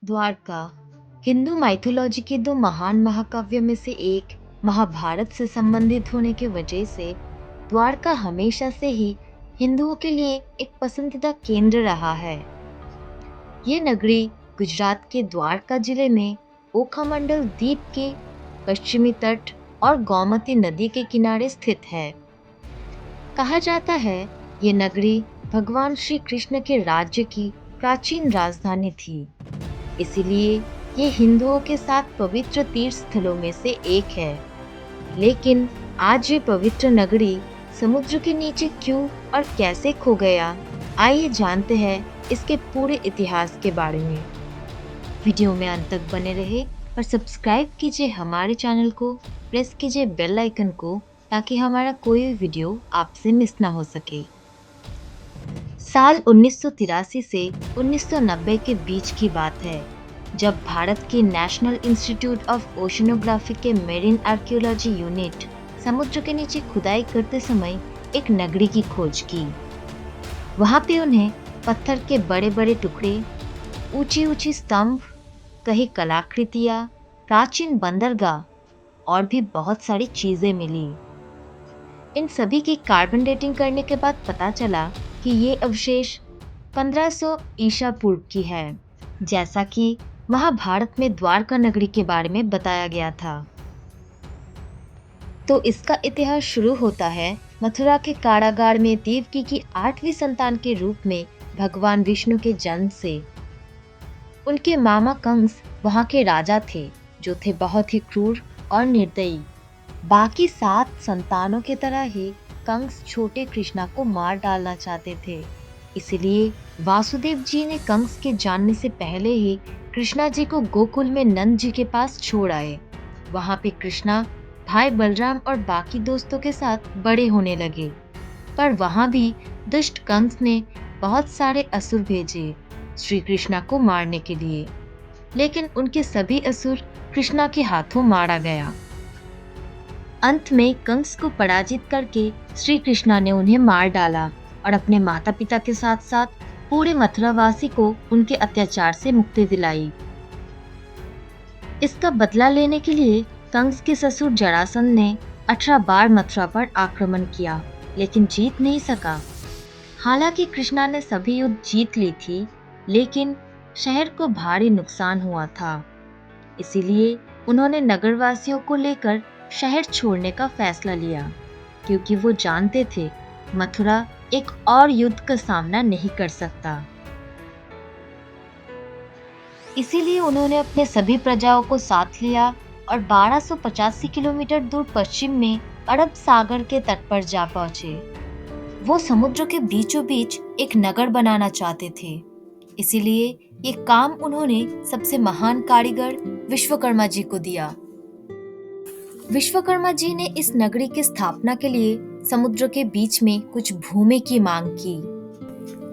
Dwarka Hindu mythology के दो महान महाकाव्य में से एक महाभारत से संबंधित होने की वजह से द्वारका हमेशा से ही हिंदुओं के लिए एक पसंदीदा केंद्र रहा है। ये नगरी गुजरात के द्वारका जिले में ओखामंडल द्वीप के पश्चिमी तट और गोमती नदी के किनारे स्थित है। कहा जाता है ये नगरी भगवान श्री कृष्ण के राज्य की प्राचीन राजधानी थी। इसीलिए ये हिंदुओं के साथ पवित्र तीर्थ स्थलों में से एक है। लेकिन आज ये पवित्र नगरी समुद्र के नीचे क्यों और कैसे खो गया, आइए जानते हैं इसके पूरे इतिहास के बारे में। वीडियो में अंत तक बने रहे और सब्सक्राइब कीजिए हमारे चैनल को, प्रेस कीजिए बेल आइकन को ताकि हमारा कोई भी वीडियो आपसे मिस ना हो सके। साल 1983 से 1990 के बीच की बात है, जब भारत के नेशनल इंस्टीट्यूट ऑफ ओशनोग्राफी के मेरीन आर्कियोलॉजी यूनिट समुद्र के नीचे खुदाई करते समय एक नगरी की खोज की। वहां पे उन्हें पत्थर के बड़े बड़े टुकड़े, ऊंची ऊंची स्तंभ, कई कलाकृतियां, प्राचीन बंदरगाह और भी बहुत सारी चीजें मिली। इन सभी की कार्बन डेटिंग करने के बाद पता चला कि ये अवशेष 1500 ईसा पूर्व की है, जैसा कि महाभारत में द्वारका नगरी के बारे में बताया गया था। तो इसका इतिहास शुरू होता है मथुरा के कारागार में देवकी की 8वीं संतान के रूप में भगवान विष्णु के जन्म से। उनके मामा कंस वहां के राजा थे, जो थे बहुत ही क्रूर और निर्दयी। बाकी 7 संतानों की तरह ही कंस छोटे कृष्णा को मार डालना चाहते थे। इसलिए वासुदेव जी ने कंस के जानने से पहले ही कृष्णा जी को गोकुल में नंद जी के पास छोड़ आए। वहां पे कृष्णा भाई बलराम और बाकी दोस्तों के साथ बड़े होने लगे। पर वहां भी दुष्ट कंस ने बहुत सारे असुर भेजे श्री कृष्णा को मारने के लिए, लेकिन उनके सभी असुर कृष्णा के हाथों मारा गया। अंत में कंस को पराजित करके श्री कृष्णा ने उन्हें मार डाला और अपने माता पिता के साथ साथ पूरे मथुरावासी को उनके अत्याचार से मुक्ति दिलाई। इसका बदला लेने के लिए कंस के ससुर जरासंध ने 18 बार मथुरा पर आक्रमण किया, लेकिन जीत नहीं सका। हालांकि कृष्णा ने सभी युद्ध जीत ली थी, लेकिन शहर को भारी नुकसान हुआ था। इसीलिए उन्होंने नगरवासियों को लेकर शहर छोड़ने का फैसला लिया, क्योंकि वो जानते थे मथुरा एक और युद्ध का सामना नहीं कर सकता। इसीलिए उन्होंने अपने सभी प्रजाओं को साथ लिया और 1285 किलोमीटर दूर पश्चिम में अरब सागर के तट पर जा पहुंचे। वो समुद्र के बीचों बीच एक नगर बनाना चाहते थे। इसीलिए ये काम उन्होंने सबसे महान कारीगर विश्वकर्मा जी को दिया। विश्वकर्मा जी ने इस नगरी की स्थापना के लिए समुद्र के बीच में कुछ भूमि की मांग की।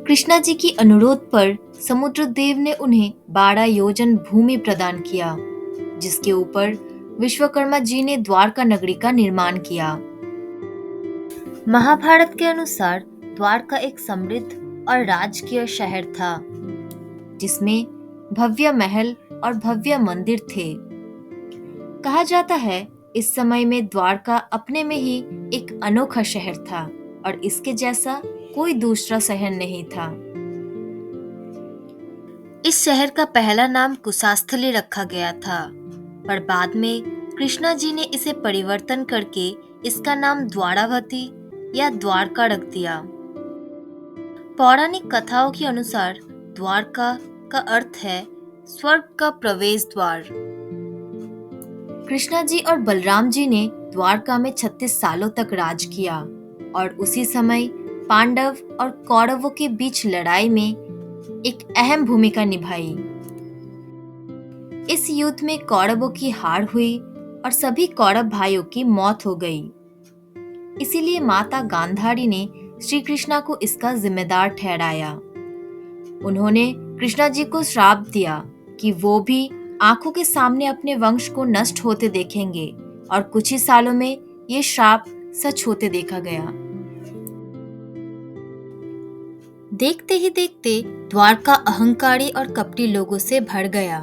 कृष्णा जी की अनुरोध पर समुद्र देव ने उन्हें 12 योजन भूमि प्रदान किया, जिसके ऊपर विश्वकर्मा जी ने द्वारका नगरी का निर्माण किया। महाभारत के अनुसार द्वारका एक समृद्ध और राजकीय शहर था, जिसमें भव्य महल और भव्य मंदिर थे। कहा जाता है इस समय में द्वारका अपने में ही एक अनोखा शहर था और इसके जैसा कोई दूसरा शहर नहीं था। इस शहर का पहला नाम कुशास्थली रखा गया था, पर बाद में कृष्णा जी ने इसे परिवर्तन करके इसका नाम द्वारावती या द्वारका रख दिया। पौराणिक कथाओं के अनुसार द्वारका का अर्थ है स्वर्ग का प्रवेश द्वार। कृष्णा जी और बलराम जी ने द्वारका में 36 सालों तक राज किया और उसी समय पांडव और कौरवों के बीच लड़ाई में एक अहम भूमिका निभाई। इस युद्ध में कौरवों की हार हुई और सभी कौरव भाइयों की मौत हो गई। इसीलिए माता गांधारी ने श्री कृष्णा को इसका जिम्मेदार ठहराया। उन्होंने कृष्णा जी को श्राप दिया कि वो भी आंखों के सामने अपने वंश को नष्ट होते देखेंगे, और कुछ ही सालों में ये श्राप सच होते देखा गया। देखते ही देखते द्वारका अहंकारी और कपटी लोगों से भर गया।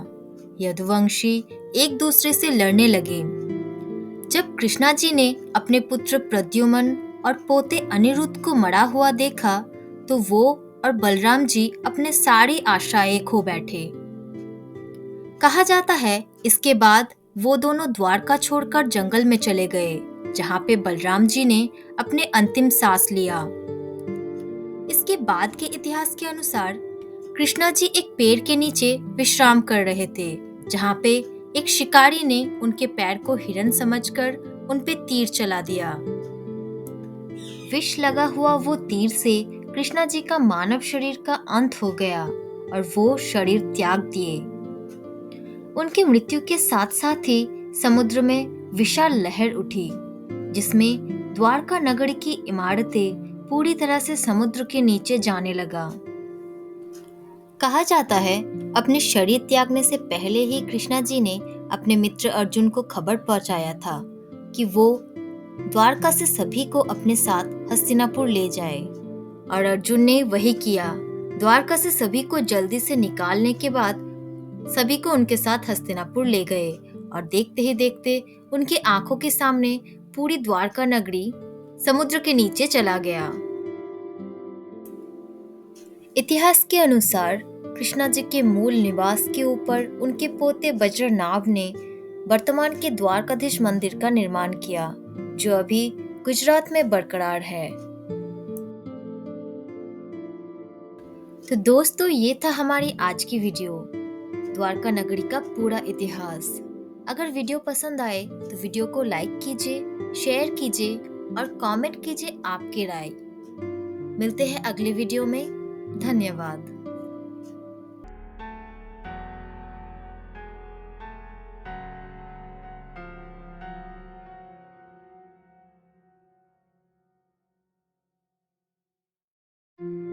यदुवंशी एक दूसरे से लड़ने लगे। जब कृष्णा जी ने अपने पुत्र प्रद्युम्न और पोते अनिरुद्ध को मरा हुआ देखा, तो वो और बलराम जी अपने सारी आशाएं खो बैठे। कहा जाता है इसके बाद वो दोनों द्वारका छोड़कर जंगल में चले गए, जहाँ पे बलराम जी ने अपने अंतिम सांस लिया। इसके बाद के इतिहास के अनुसार कृष्णा जी एक पेड़ के नीचे विश्राम कर रहे थे, जहाँ पे एक शिकारी ने उनके पैर को हिरन समझकर उन पे तीर चला दिया। विष लगा हुआ वो तीर से कृष्णा जी का मानव शरीर का अंत हो गया और वो शरीर त्याग दिए। उनकी मृत्यु के साथ साथ ही समुद्र में विशाल लहर उठी, जिसमें द्वारका नगर की इमारतें पूरी तरह से समुद्र के नीचे जाने लगा। कहा जाता है अपने शरीर त्यागने से पहले ही कृष्णा जी ने अपने मित्र अर्जुन को खबर पहुंचाया था कि वो द्वारका से सभी को अपने साथ हस्तिनापुर ले जाए, और अर्जुन ने वही किया। द्वारका से सभी को जल्दी से निकालने के बाद सभी को उनके साथ हस्तिनापुर ले गए, और देखते ही देखते उनकी आंखों के सामने पूरी द्वारका नगरी समुद्र के नीचे चला गया। इतिहास के अनुसार कृष्णा जी के मूल निवास के ऊपर उनके पोते वज्रनाभ ने वर्तमान के द्वारकाधीश मंदिर का निर्माण किया, जो अभी गुजरात में बरकरार है। तो दोस्तों, ये था हमारी आज की वीडियो, द्वारका नगरी का पूरा इतिहास। अगर वीडियो पसंद आए तो वीडियो को लाइक कीजिए, शेयर कीजिए और कमेंट कीजिए आपकी राय। मिलते हैं अगले वीडियो में। धन्यवाद।